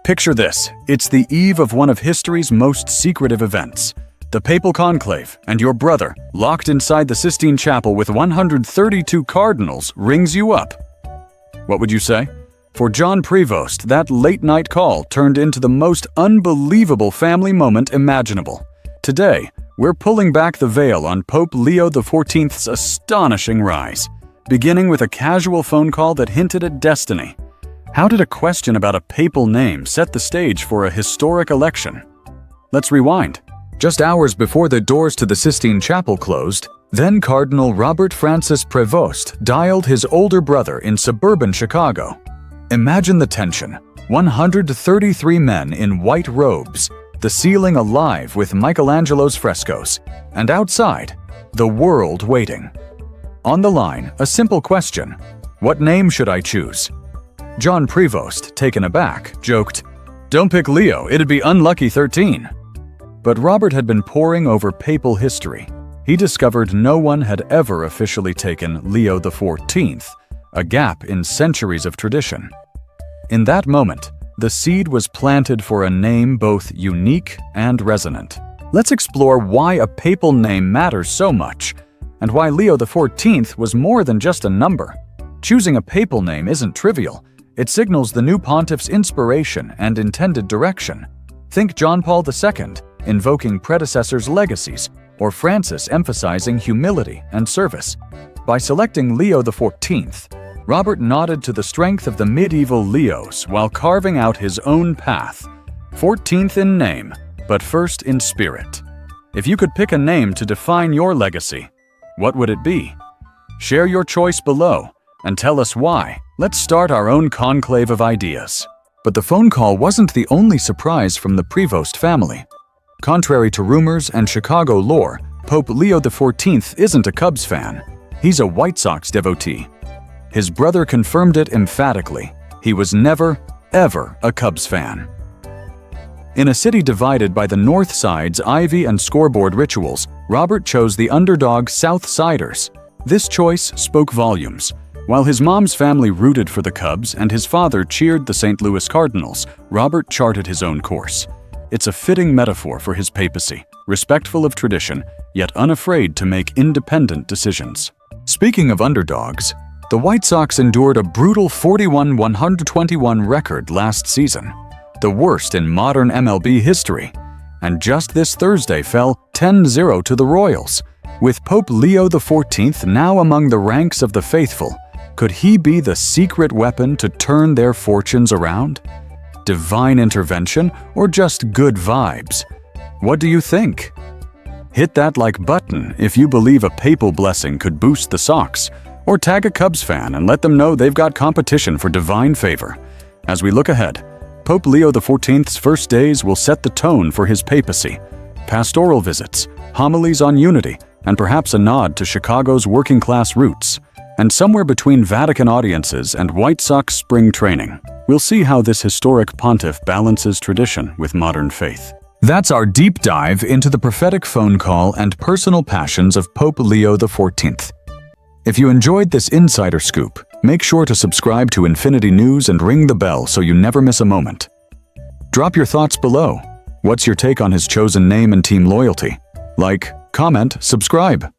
Picture this. It's the eve of one of history's most secretive events. The papal conclave, and your brother, locked inside the Sistine Chapel with 132 cardinals, rings you up. What would you say? For John Prevost, that late-night call turned into the most unbelievable family moment imaginable. Today, we're pulling back the veil on Pope Leo XIV's astonishing rise, beginning with a casual phone call that hinted at destiny. How did a question about a papal name set the stage for a historic election? Let's rewind. Just hours before the doors to the Sistine Chapel closed, then-Cardinal Robert Francis Prevost dialed his older brother in suburban Chicago. Imagine the tension. 133 men in white robes, the ceiling alive with Michelangelo's frescoes, and outside, the world waiting. On the line, a simple question. What name should I choose? John Prevost, taken aback, joked, "Don't pick Leo, it'd be unlucky 13. But Robert had been poring over papal history. He discovered no one had ever officially taken Leo XIV, a gap in centuries of tradition. In that moment, the seed was planted for a name both unique and resonant. Let's explore why a papal name matters so much, and why Leo XIV was more than just a number. Choosing a papal name isn't trivial. It signals the new pontiff's inspiration and intended direction. Think John Paul II, invoking predecessors' legacies, or Francis emphasizing humility and service. By selecting Leo XIV, Robert nodded to the strength of the medieval Leos while carving out his own path, 14th in name, but first in spirit. If you could pick a name to define your legacy, what would it be? Share your choice below and tell us why. Let's start our own conclave of ideas. But the phone call wasn't the only surprise from the Prevost family. Contrary to rumors and Chicago lore, Pope Leo XIV isn't a Cubs fan. He's a White Sox devotee. His brother confirmed it emphatically. He was never, ever a Cubs fan. In a city divided by the North Side's ivy and scoreboard rituals, Robert chose the underdog South Siders. This choice spoke volumes. While his mom's family rooted for the Cubs and his father cheered the St. Louis Cardinals, Robert charted his own course. It's a fitting metaphor for his papacy, respectful of tradition, yet unafraid to make independent decisions. Speaking of underdogs, the White Sox endured a brutal 41-121 record last season, the worst in modern MLB history, and just this Thursday fell 10-0 to the Royals. With Pope Leo XIV now among the ranks of the faithful, could he be the secret weapon to turn their fortunes around? Divine intervention or just good vibes? What do you think? Hit that like button if you believe a papal blessing could boost the Sox, or tag a Cubs fan and let them know they've got competition for divine favor. As we look ahead, Pope Leo XIV's first days will set the tone for his papacy. Pastoral visits, homilies on unity, and perhaps a nod to Chicago's working-class roots. And somewhere between Vatican audiences and White Sox spring training, we'll see how this historic pontiff balances tradition with modern faith. That's our deep dive into the prophetic phone call and personal passions of Pope Leo XIV. If you enjoyed this insider scoop, make sure to subscribe to Infinity News and ring the bell so you never miss a moment. Drop your thoughts below. What's your take on his chosen name and team loyalty? Like, comment, subscribe.